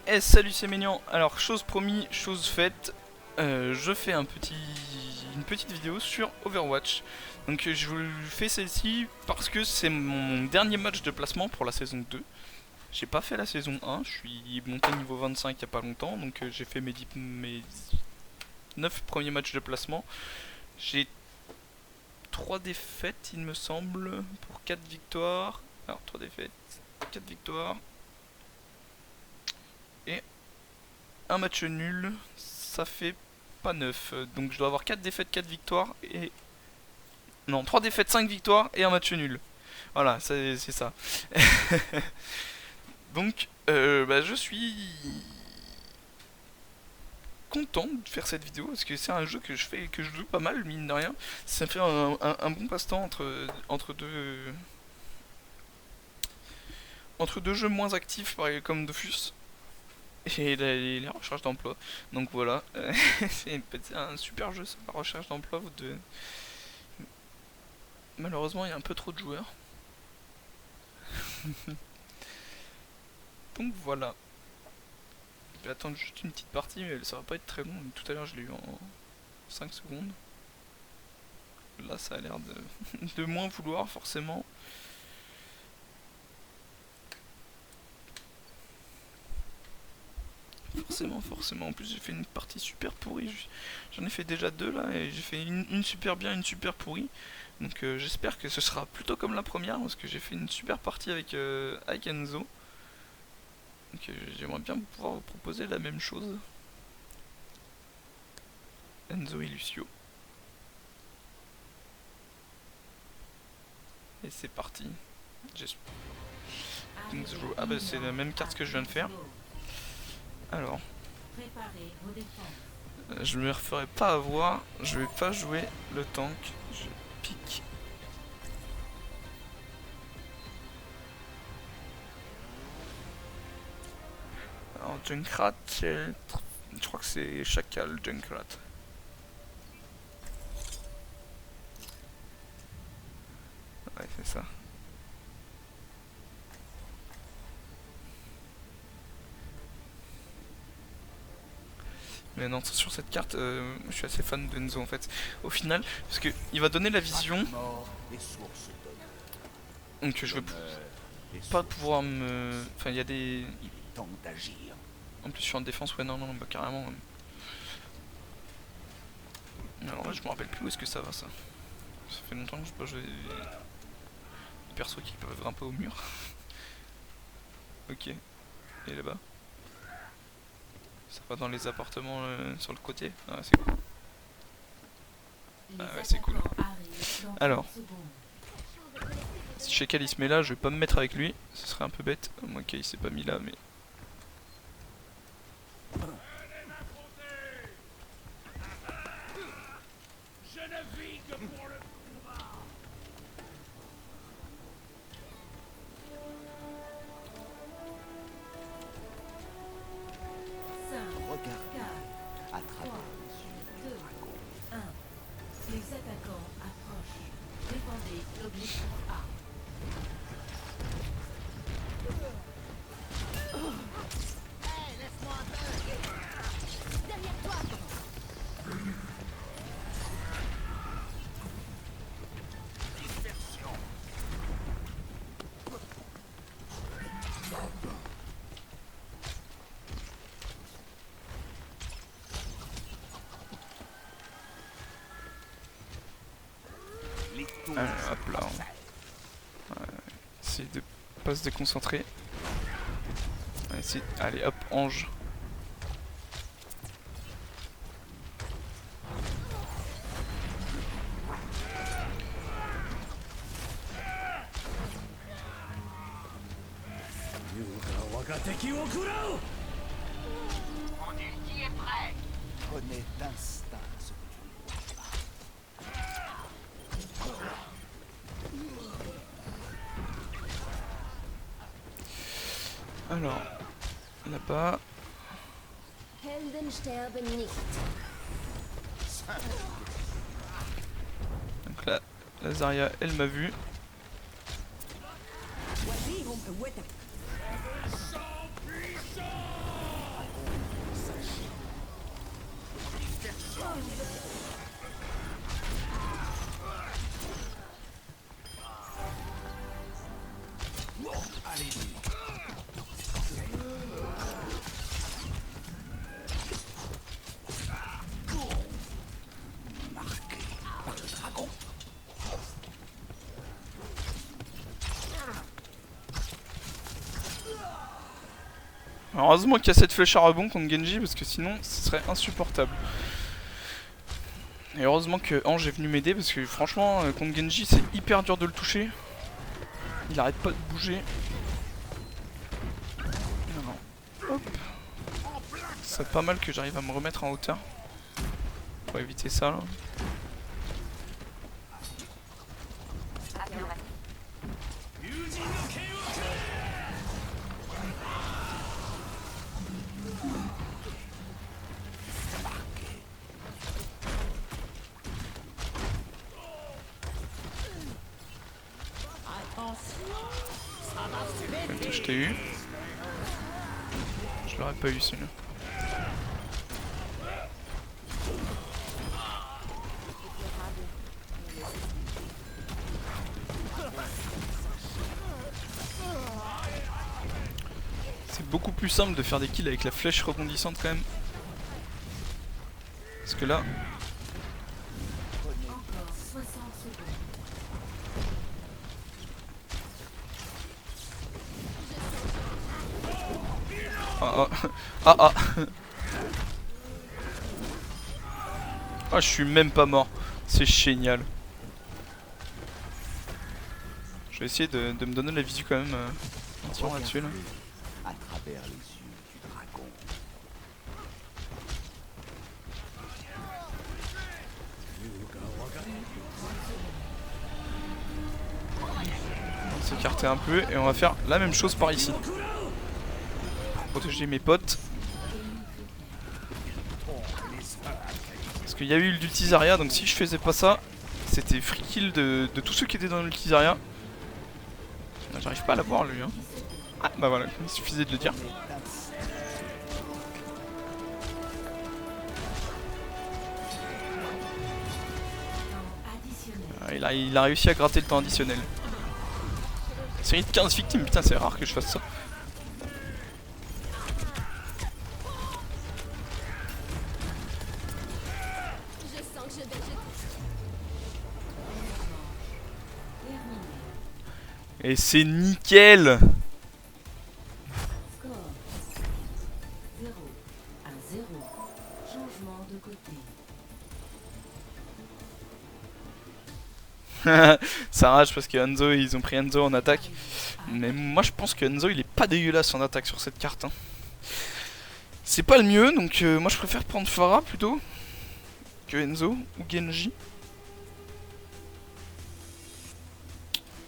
Eh salut c'est Ménian. Alors chose promis, chose faite, je fais une petite vidéo sur Overwatch. Donc je vous fais celle-ci parce que c'est mon dernier match de placement pour la saison 2. J'ai pas fait la saison 1, je suis monté niveau 25 il y a pas longtemps, donc j'ai fait mes 9 premiers matchs de placement. J'ai 3 défaites il me semble, pour 4 victoires. Alors 3 défaites, 4 victoires et un match nul, ça fait pas 9. Donc je dois avoir 4 défaites, 4 victoires et... Non, 3 défaites, 5 victoires et un match nul. Voilà, c'est ça. Donc je suis content de faire cette vidéo parce que c'est un jeu que je fais, que je joue pas mal, mine de rien. Ça fait un bon passe-temps entre deux jeux moins actifs comme Dofus et les recherches d'emploi. Donc voilà, c'est un super jeu ça, la recherche d'emploi. Malheureusement, il y a un peu trop de joueurs. Donc voilà. Je vais attendre juste une petite partie, mais ça va pas être très long. Tout à l'heure, je l'ai eu en 5 secondes. Là, ça a l'air de moins vouloir, forcément. Forcément. En plus, j'ai fait une partie super pourrie. J'en ai fait déjà deux là, et j'ai fait une super bien, une super pourrie. Donc j'espère que ce sera plutôt comme la première, parce que j'ai fait une super partie avec Enzo. Donc j'aimerais bien pouvoir vous proposer la même chose. Enzo et Lucio. Et c'est parti. Ah bah c'est la même carte que je viens de faire. Alors, je me referai pas avoir. Je vais pas jouer le tank. Je pique. Alors Junkrat, je crois que c'est Chacal Junkrat. Ouais, c'est ça. Mais non, sur cette carte, je suis assez fan d'Enzo en fait. Au final, parce que il va donner la vision. Donc je vais pas pouvoir me. Enfin, il y a des. En plus, je suis en défense, ouais, non, bah carrément. Alors là, je me rappelle plus où est-ce que ça va ça. Ça fait longtemps que je pas joué des persos qui peuvent grimper au mur. Ok, et là-bas. Ça va dans les appartements sur le côté. Ah, c'est cool. Ah ouais, c'est cool. Alors, si Shekel il se met là, je vais pas me mettre avec lui. Ce serait un peu bête. Au moins qu'il s'est pas mis là, mais. Les attaquants approchent. Défendez l'objectif A. Hey, laisse-moi un peu. Derrière toi. Dispersion. Allez, hop là. Ouais, essayer de pas se déconcentrer. Allez, hop, ange. Mon ulti est prêt. Connais d'instinct ce que tu ne vois Alors, là-bas. Helden sterben nicht. Donc là, la Zarya, elle m'a vu. Alors, heureusement qu'il y a cette flèche à rebond contre Genji parce que sinon ce serait insupportable. Et heureusement que Ange est venu m'aider parce que franchement contre Genji c'est hyper dur de le toucher. Il arrête pas de bouger. Alors, hop. C'est pas mal que j'arrive à me remettre en hauteur. Pour éviter ça là. Je t'ai eu. Je l'aurais pas eu celui-là. C'est beaucoup plus simple de faire des kills avec la flèche rebondissante quand même. Parce que là... Encore 60 secondes. Ah ah ah ah. Ah, je suis même pas mort. C'est génial. Je vais essayer de me donner la visu quand même en tirant là-dessus là. À travers les yeux du dragon. On va s'écarter un peu et on va faire la même chose par ici. Protéger mes potes. Parce qu'il y a eu l'ulti Zarya, donc si je faisais pas ça, c'était free kill de tous ceux qui étaient dans l'ulti Zarya. J'arrive pas à l'avoir lui hein. Ah bah voilà, il suffisait de le dire. Ah, il a réussi à gratter le temps additionnel. Série de 15 victimes, putain c'est rare que je fasse ça. Et c'est nickel. Score 0 à 0. Changement de côté. Ça rage parce que Hanzo, ils ont pris Hanzo en attaque. Mais moi je pense que Hanzo il est pas dégueulasse en attaque sur cette carte hein. C'est pas le mieux donc moi je préfère prendre Pharah plutôt que Hanzo ou Genji.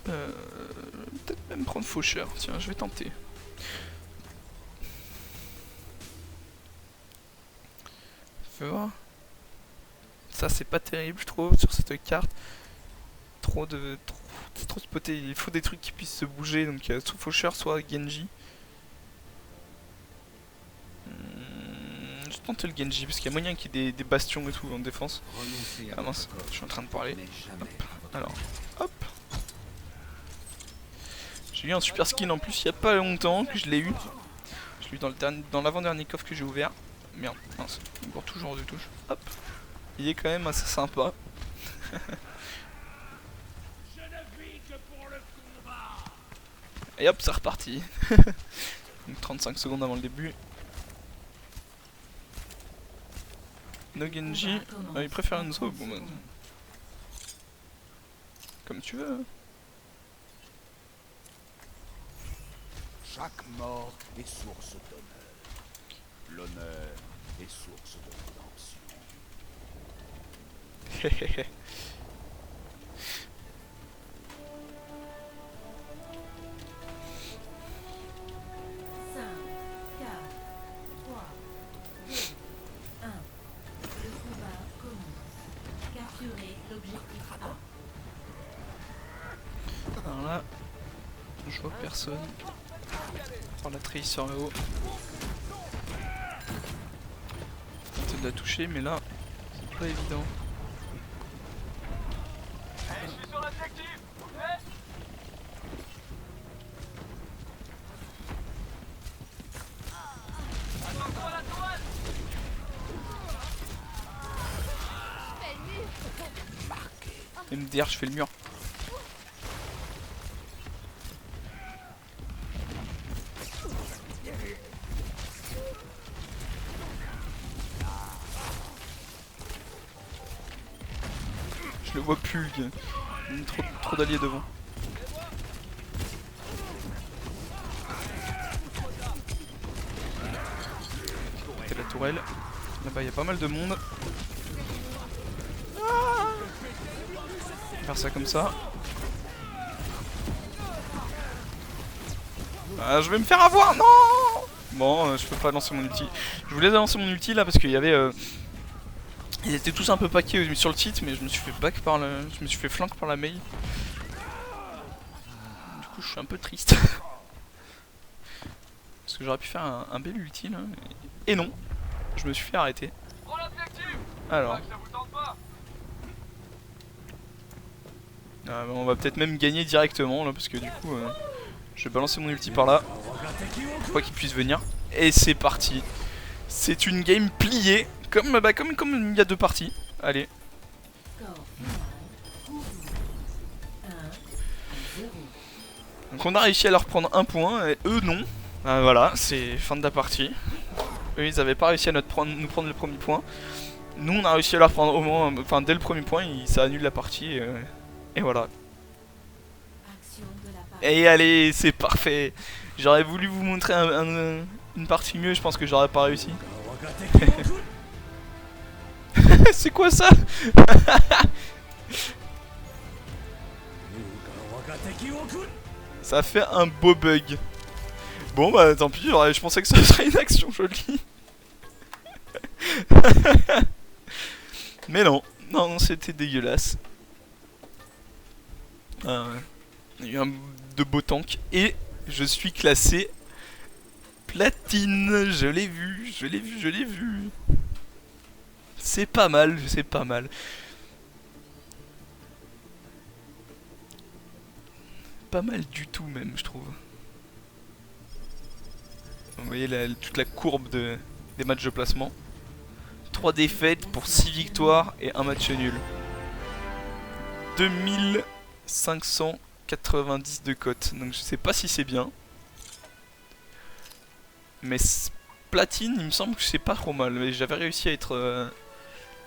Peut-être même prendre Faucheur, tiens je vais tenter. Fais voir. Ça c'est pas terrible je trouve sur cette carte. C'est trop spoté, il faut des trucs qui puissent se bouger donc soit Faucheur soit Genji. Je vais tenter le Genji parce qu'il y a moyen qu'il y ait des bastions et tout en défense. Ah mince, je suis en train de parler. Hop. Alors, hop. J'ai eu un super skin en plus il y a pas longtemps que je l'ai eu. Je l'ai eu dans l'avant-dernier coffre que j'ai ouvert. Merde, mince, encore toujours de touche. Hop. Il est quand même assez sympa. Et hop, c'est reparti. Donc 35 secondes avant le début. No Genji, il préfère Hanzo, bon bah... Comme tu veux. Chaque mort est source d'honneur. L'honneur est source de rédemption. 5, 4, 3, 2, 1. Le combat commence. Capturez l'objectif A. Alors là, je vois personne. On la trille sur le haut. Tenter de la toucher, mais là, c'est pas évident. Je suis sur l'objectif. Attention à la toile. MDR, je fais le mur. Je le vois plus, il y a trop d'alliés devant. Péter la tourelle. Là-bas il y a pas mal de monde. Faire ça comme ça. Ah, je vais me faire avoir, non. Bon, je peux pas lancer mon ulti. Je voulais lancer mon ulti là parce qu'il y avait... Ils étaient tous un peu paqués sur le titre, mais je me suis fait back par le... Je me suis fait flank par la mail. Du coup je suis un peu triste. Parce que j'aurais pu faire un bel ulti là. Et non, je me suis fait arrêter. Prends l'objectif. Alors, Ça vous tente pas? on va peut-être même gagner directement là parce que du coup je vais balancer mon ulti par là. Faut pas qu'il puisse venir. Et c'est parti. C'est une game pliée. Comme il y a deux parties. Allez. Score final. Pour vous. 1-0. Donc on a réussi à leur prendre un point et eux non. Voilà, c'est fin de la partie. Eux ils avaient pas réussi à nous prendre le premier point. Nous on a réussi à leur prendre au moins, enfin dès le premier point, ça annule la partie et voilà. Action de la part. Et allez, c'est parfait. J'aurais voulu vous montrer une partie mieux, je pense que j'aurais pas réussi. C'est quoi ça? Ça fait un beau bug. Bon bah tant pis, je pensais que ça serait une action jolie. Mais non, non, c'était dégueulasse. Il y a eu de beaux tanks et je suis classé platine. Je l'ai vu, je l'ai vu, je l'ai vu. C'est pas mal, c'est pas mal. Pas mal du tout même, je trouve. Vous voyez toute la courbe des matchs de placement. 3 défaites pour 6 victoires et un match nul. 2590 de cote. Donc je sais pas si c'est bien. Mais platine, il me semble que c'est pas trop mal. Mais j'avais réussi à être...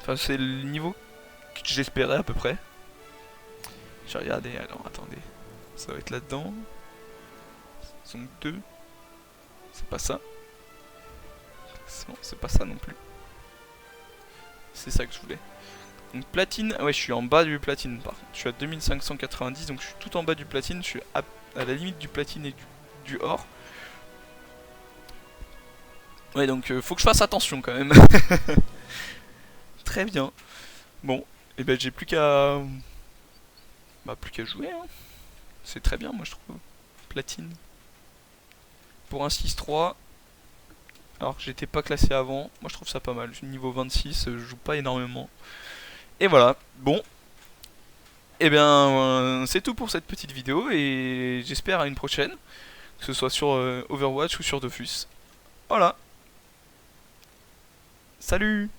Enfin c'est le niveau que j'espérais à peu près. J'ai regardé, alors attendez. Ça va être là-dedans. Donc 2. C'est pas ça. Non, c'est pas ça non plus. C'est ça que je voulais. Donc platine, ouais je suis en bas du platine par contre. Je suis à 2590 donc je suis tout en bas du platine. Je suis à la limite du platine et du or. Ouais donc faut que je fasse attention quand même. Très bien. Bon, et ben j'ai plus qu'à... Bah plus qu'à jouer hein. C'est très bien moi je trouve. Platine. Pour un 6-3. Alors que j'étais pas classé avant. Moi je trouve ça pas mal. Je suis niveau 26, je joue pas énormément. Et voilà. Bon. Et bien c'est tout pour cette petite vidéo. Et j'espère à une prochaine. Que ce soit sur Overwatch ou sur Dofus. Voilà. Salut!